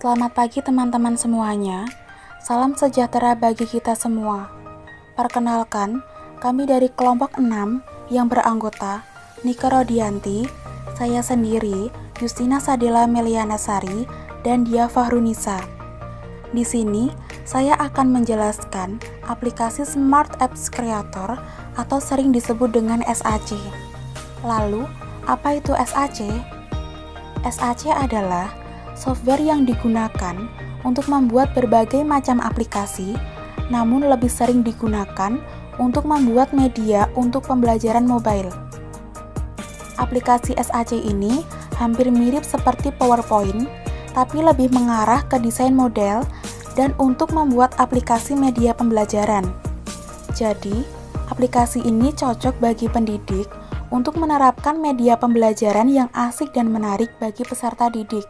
Selamat pagi teman-teman semuanya. Salam sejahtera bagi kita semua. Perkenalkan, kami dari kelompok 6 yang beranggota Nika Rodianti, saya sendiri, Justina Sadila Melianasari, dan Dia Fahrunisa. Di sini, saya akan menjelaskan aplikasi Smart Apps Creator atau sering disebut dengan SAC. Lalu, apa itu SAC? SAC adalah software yang digunakan untuk membuat berbagai macam aplikasi, namun lebih sering digunakan untuk membuat media untuk pembelajaran mobile. Aplikasi SAC ini hampir mirip seperti PowerPoint, tapi lebih mengarah ke desain model dan untuk membuat aplikasi media pembelajaran. Jadi, aplikasi ini cocok bagi pendidik untuk menerapkan media pembelajaran yang asik dan menarik bagi peserta didik.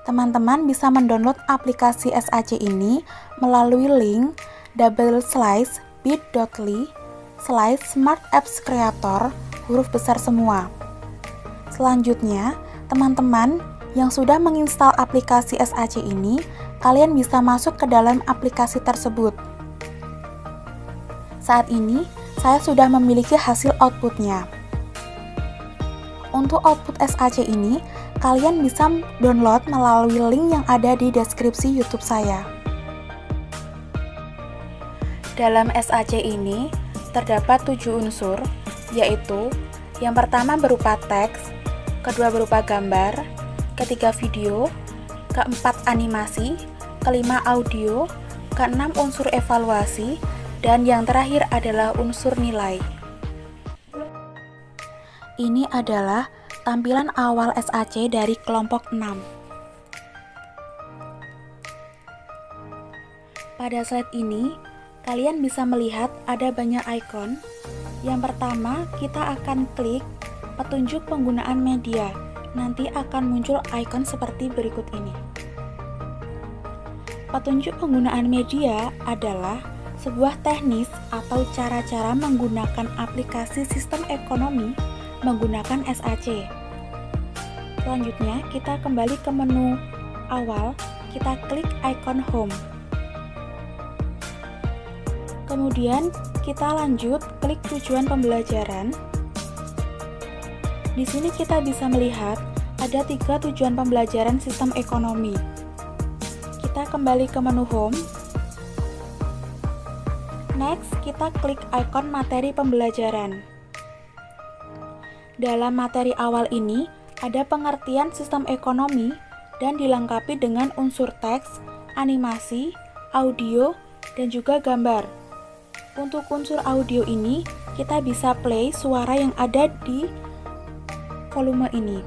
Teman-teman bisa mendownload aplikasi SAC ini melalui link bit.ly/smartappscreator huruf besar semua. Selanjutnya, teman-teman yang sudah menginstal aplikasi SAC ini, kalian bisa masuk ke dalam aplikasi tersebut. Saat ini, saya sudah memiliki hasil outputnya. Untuk output SAC ini, kalian bisa download melalui link yang ada di deskripsi YouTube saya. Dalam SAC ini, terdapat 7 unsur, yaitu yang pertama berupa teks, kedua berupa gambar, ketiga video, keempat animasi, kelima audio, keenam unsur evaluasi, dan yang terakhir adalah unsur nilai. Ini adalah tampilan awal SAC dari kelompok 6. Pada slide ini, kalian bisa melihat ada banyak icon. Yang pertama, kita akan klik petunjuk penggunaan media. Nanti akan muncul icon seperti berikut ini. Petunjuk penggunaan media adalah sebuah teknis atau cara-cara menggunakan aplikasi sistem ekonomi menggunakan SAC. Selanjutnya, kita kembali ke menu awal, kita klik icon home. Kemudian, kita lanjut klik tujuan pembelajaran. Di sini kita bisa melihat ada 3 tujuan pembelajaran sistem ekonomi. Kita kembali ke menu home. Next, kita klik icon materi pembelajaran. Dalam materi awal ini, ada pengertian sistem ekonomi dan dilengkapi dengan unsur teks, animasi, audio, dan juga gambar. Untuk unsur audio ini, kita bisa play suara yang ada di volume ini.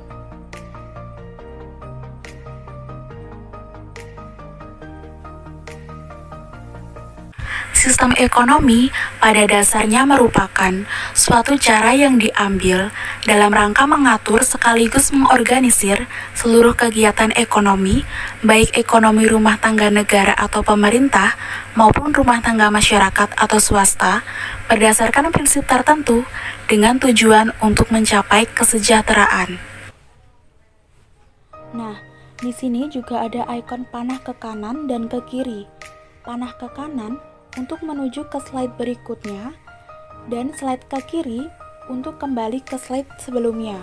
Sistem ekonomi pada dasarnya merupakan suatu cara yang diambil dalam rangka mengatur sekaligus mengorganisir seluruh kegiatan ekonomi, baik ekonomi rumah tangga negara atau pemerintah maupun rumah tangga masyarakat atau swasta, berdasarkan prinsip tertentu dengan tujuan untuk mencapai kesejahteraan. Nah, di sini juga ada ikon panah ke kanan dan ke kiri. Panah ke kanan untuk menuju ke slide berikutnya, dan slide ke kiri untuk kembali ke slide sebelumnya.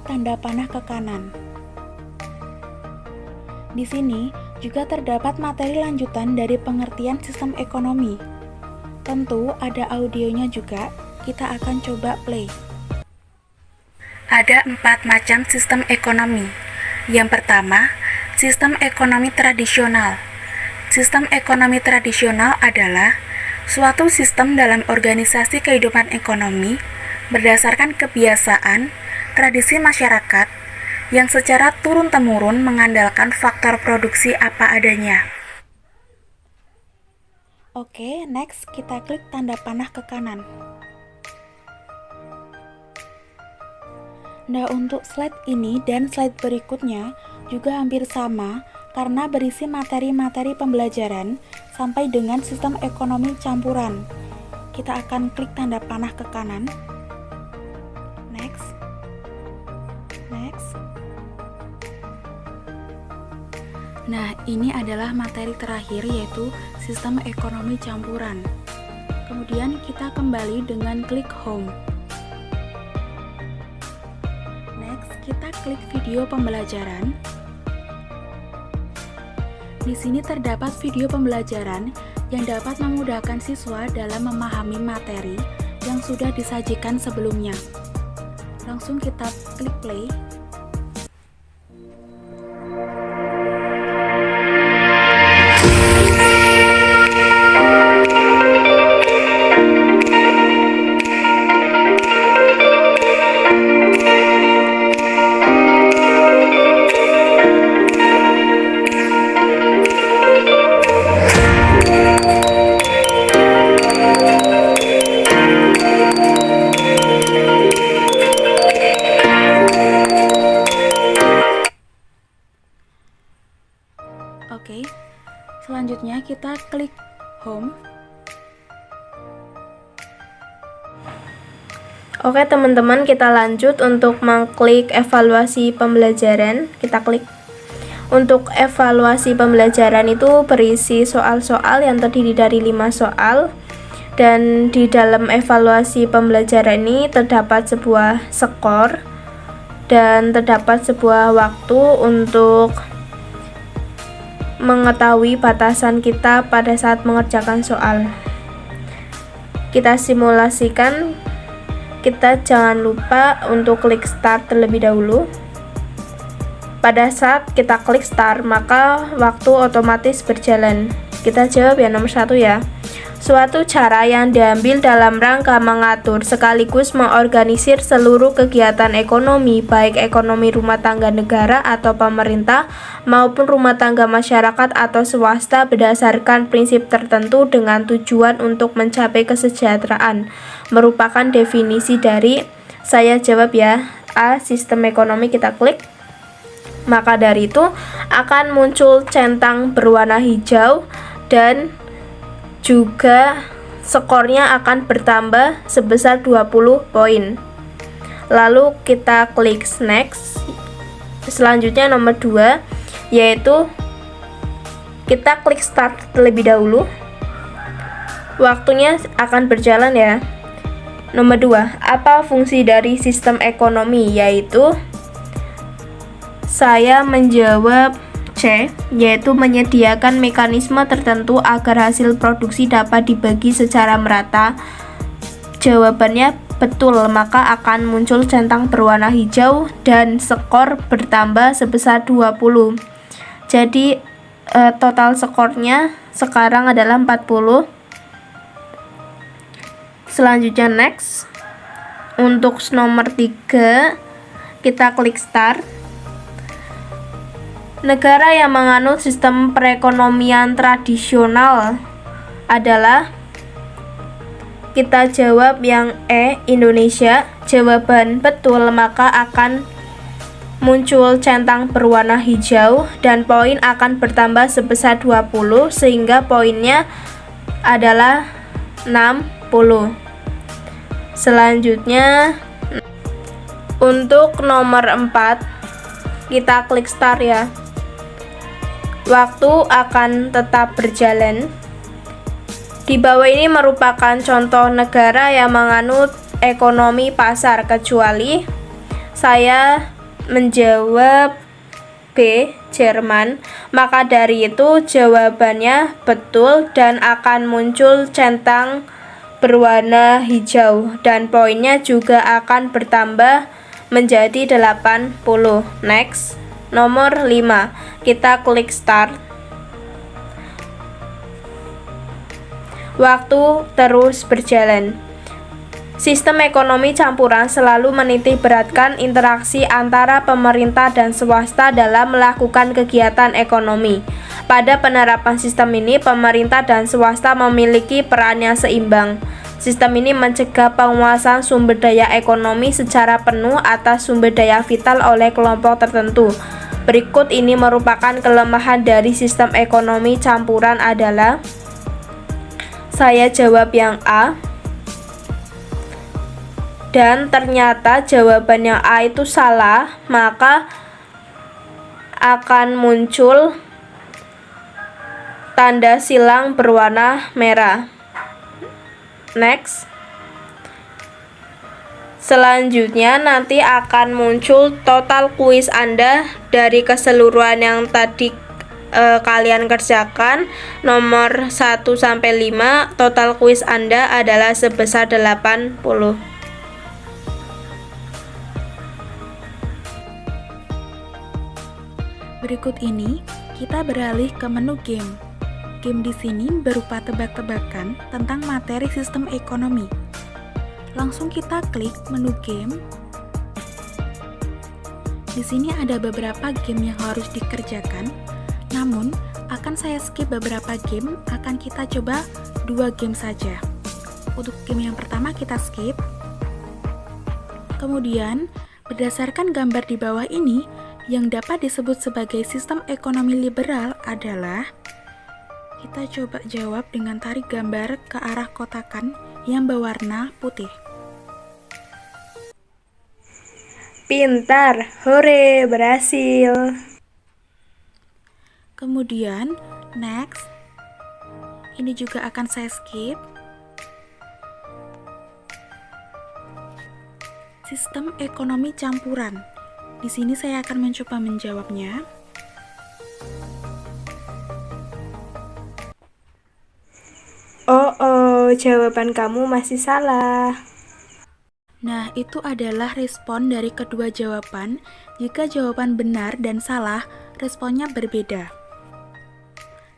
Tanda panah ke kanan. Di sini juga terdapat materi lanjutan dari pengertian sistem ekonomi. Tentu ada audionya juga, kita akan coba play. Ada 4 macam sistem ekonomi. Yang pertama, sistem ekonomi tradisional. Sistem ekonomi tradisional adalah suatu sistem dalam organisasi kehidupan ekonomi berdasarkan kebiasaan, tradisi masyarakat yang secara turun-temurun mengandalkan faktor produksi apa adanya. Oke, next kita klik tanda panah ke kanan. Nah, untuk slide ini dan slide berikutnya juga hampir sama karena berisi materi-materi pembelajaran sampai dengan sistem ekonomi campuran. Kita akan klik tanda panah ke kanan. Next. Nah, ini adalah materi terakhir, yaitu sistem ekonomi campuran. Kemudian kita kembali dengan klik home. Next, kita klik video pembelajaran. Di sini terdapat video pembelajaran yang dapat memudahkan siswa dalam memahami materi yang sudah disajikan sebelumnya. Langsung kita klik play. Oke, selanjutnya kita klik home. Oke teman-teman, kita lanjut untuk mengklik evaluasi pembelajaran. Kita klik. Untuk evaluasi pembelajaran itu berisi soal-soal yang terdiri dari 5 soal. Dan di dalam evaluasi pembelajaran ini terdapat sebuah skor dan terdapat sebuah waktu untuk mengetahui batasan kita pada saat mengerjakan soal. Kita simulasikan, kita jangan lupa untuk klik start terlebih dahulu. Pada saat kita klik start, maka waktu otomatis berjalan. Kita jawab ya nomor 1 ya. Suatu cara yang diambil dalam rangka mengatur sekaligus mengorganisir seluruh kegiatan ekonomi, baik ekonomi rumah tangga negara atau pemerintah maupun rumah tangga masyarakat atau swasta berdasarkan prinsip tertentu dengan tujuan untuk mencapai kesejahteraan, merupakan definisi dari, saya jawab ya, A. Sistem ekonomi. Kita klik. Maka dari itu akan muncul centang berwarna hijau dan juga skornya akan bertambah sebesar 20 poin. Lalu kita klik next. Selanjutnya nomor 2, yaitu kita klik start terlebih dahulu. Waktunya akan berjalan ya. Nomor 2, apa fungsi dari sistem ekonomi? Yaitu saya menjawab C, yaitu menyediakan mekanisme tertentu agar hasil produksi dapat dibagi secara merata. Jawabannya betul, maka akan muncul centang berwarna hijau dan skor bertambah sebesar 20. Jadi total skornya sekarang adalah 40. Selanjutnya next. Untuk nomor 3, kita klik start. Negara yang menganut sistem perekonomian tradisional adalah, kita jawab yang E, Indonesia. Jawaban betul, maka akan muncul centang berwarna hijau dan poin akan bertambah sebesar 20 sehingga poinnya adalah 60. Selanjutnya untuk nomor 4, kita klik start ya. Waktu akan tetap berjalan. Di bawah ini merupakan contoh negara yang menganut ekonomi pasar, kecuali saya menjawab B, Jerman. Maka dari itu jawabannya betul dan akan muncul centang berwarna hijau dan poinnya juga akan bertambah menjadi 80. Next. Nomor 5, kita klik start. Waktu terus berjalan. Sistem ekonomi campuran selalu menitik beratkan interaksi antara pemerintah dan swasta dalam melakukan kegiatan ekonomi. Pada penerapan sistem ini, pemerintah dan swasta memiliki peran yang seimbang. Sistem ini mencegah penguasaan sumber daya ekonomi secara penuh atas sumber daya vital oleh kelompok tertentu. Berikut ini merupakan kelemahan dari sistem ekonomi campuran adalah, saya jawab yang A. Dan ternyata jawaban yang A itu salah, maka akan muncul tanda silang berwarna merah. Next. Selanjutnya nanti akan muncul total kuis Anda dari keseluruhan yang tadi kalian kerjakan. Nomor 1 sampai 5, total kuis Anda adalah sebesar 80. Berikut ini kita beralih ke menu game. Game di sini berupa tebak-tebakan tentang materi sistem ekonomi. Langsung kita klik menu game. Di sini ada beberapa game yang harus dikerjakan, namun akan saya skip beberapa game, akan kita coba 2 game saja. Untuk game yang pertama kita skip. Kemudian, berdasarkan gambar di bawah ini, yang dapat disebut sebagai sistem ekonomi liberal adalah, kita coba jawab dengan tarik gambar ke arah kotakan yang berwarna putih. Pintar, hore, berhasil. Kemudian, next. Ini juga akan saya skip. Sistem ekonomi campuran. Di sini saya akan mencoba menjawabnya. Oh, jawaban kamu masih salah. Nah, itu adalah respon dari kedua jawaban. Jika jawaban benar dan salah, responnya berbeda.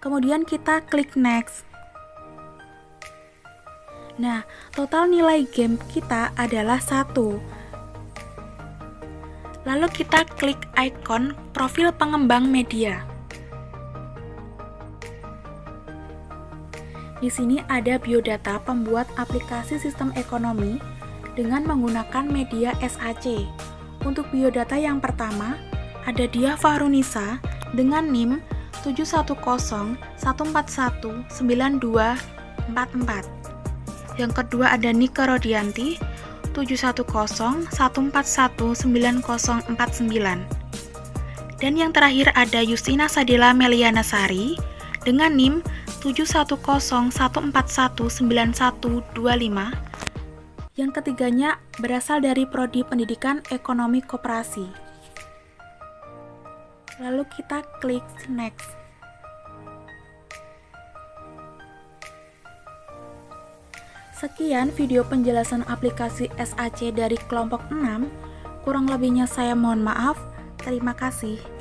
Kemudian kita klik next. Nah, total nilai game kita adalah 1. Lalu kita klik ikon profil pengembang media. Di sini ada biodata pembuat aplikasi sistem ekonomi dengan menggunakan media SAC. Untuk biodata yang pertama, ada Dia Fahrunisa dengan NIM 710141924. Yang kedua ada Nika Rodianti 710141949. Dan yang terakhir ada Yustina Sadila Meliana Sari dengan NIM 71014192125. Yang ketiganya berasal dari Prodi Pendidikan Ekonomi Koperasi. Lalu kita klik next. Sekian video penjelasan aplikasi SAC dari kelompok 6. Kurang lebihnya saya mohon maaf. Terima kasih.